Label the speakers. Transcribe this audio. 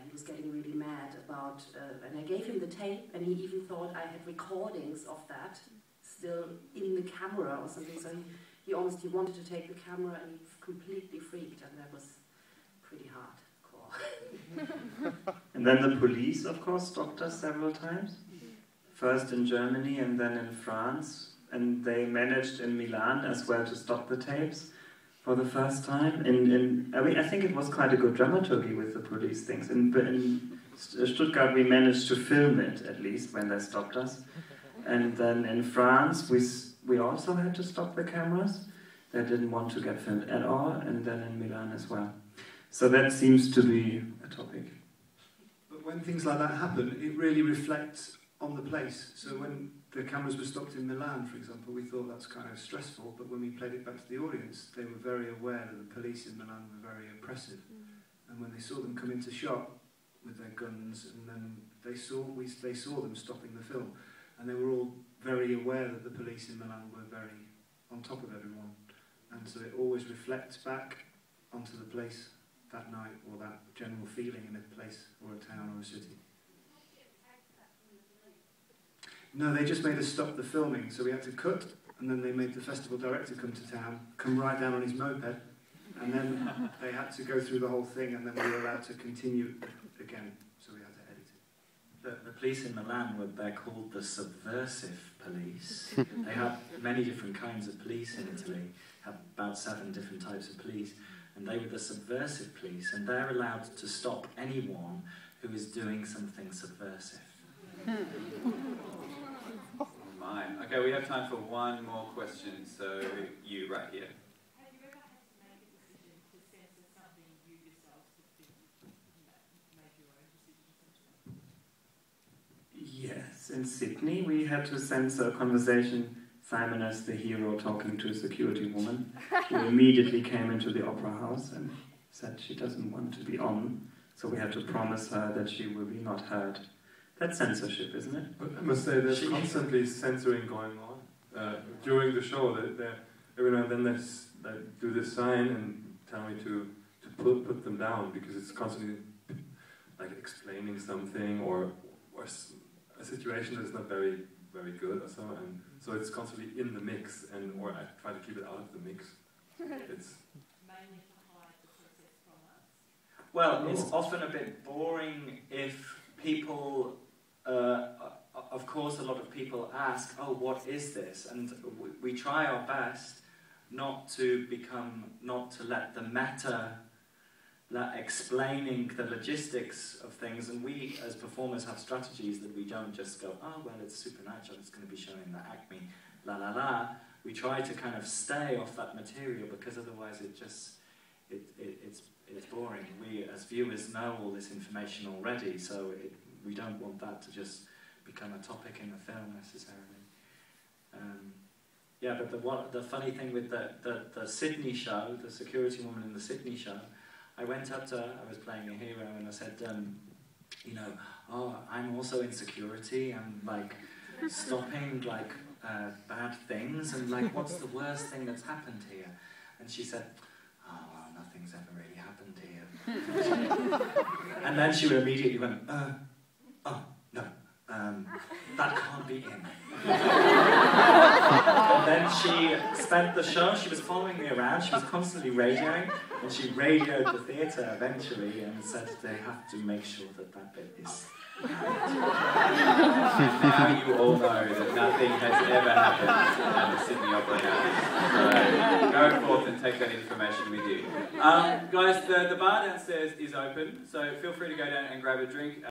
Speaker 1: he was getting really mad about, and I gave him the tape, and he even thought I had recordings of that still in the camera or something, so he wanted to take the camera, and he completely freaked, and that was pretty hardcore.
Speaker 2: And then the police, of course, stopped us several times. First in Germany and then in France, and they managed in Milan as well to stop the tapes for the first time. I think it was quite a good dramaturgy with the police things. In Stuttgart we managed to film it, at least, when they stopped us. And then in France we also had to stop the cameras. They didn't want to get filmed at all, and then in Milan as well. So that seems to be a topic.
Speaker 3: But when things like that happen, it really reflects on the place. So when the cameras were stopped in Milan, for example, we thought that's kind of stressful, but when we played it back to the audience, they were very aware that the police in Milan were very oppressive. And when they saw them come into shot with their guns, and then they saw them stopping the film, and they were all very aware that the police in Milan were very on top of everyone. And so it always reflects back onto the place that night, or that general feeling in a place, or a town, or a city. No, they just made us stop the filming, so we had to cut, and then they made the festival director come to town, come right down on his moped, and then they had to go through the whole thing, and then we were allowed to continue again, so we had to edit it.
Speaker 4: The police in Milan, they're called the subversive police. They have many different kinds of police in Italy, have about 7 different types of police, and they were the subversive police, and they're allowed to stop anyone who is doing something subversive.
Speaker 5: Okay, we have time for one more question, so you right here.
Speaker 6: Have you ever had to make a decision to censor something you yourselves have made your own decision?
Speaker 2: Yes, in Sydney we had to censor a conversation, Simon as the hero talking to a security woman, who immediately came into the opera house and said she doesn't want to be on, so we had to promise her that she will be not heard. That's censorship, isn't it?
Speaker 7: But I must say, there's constantly censoring going on during the show. Every now and then they do this sign and tell me to put them down, because it's constantly like explaining something or a situation that's not very good or so, and so it's constantly in the mix, or I try to keep it out of the mix. It's
Speaker 6: mainly to hide the process from us.
Speaker 4: Well, it's often a bit boring if people. Of course, a lot of people ask, "Oh, what is this?" And we try our best not to let the meta, explaining the logistics of things. And we, as performers, have strategies that we don't just go, "Oh, well, it's supernatural. It's going to be showing the ACMI, la la la." We try to kind of stay off that material, because otherwise it's boring. We, as viewers, know all this information already, so we don't want that to just become a topic in the film necessarily. Yeah, but the funny thing with the Sydney show, the security woman in the Sydney show, I went up to her, I was playing a hero, and I said, you know, "Oh, I'm also in security, I'm like stopping like bad things, and like, what's the worst thing that's happened here?" And she said, "Oh, well, nothing's ever really happened here." And then she immediately went, "Oh, no, that can't be in." And then she spent the show, she was following me around, she was constantly radioing, and she radioed the theatre eventually and said they have to make sure that bit is.
Speaker 5: Now you all know that nothing has ever happened at the Sydney Opera House. So go forth and take that information with you. Guys, the bar downstairs is open, so feel free to go down and grab a drink.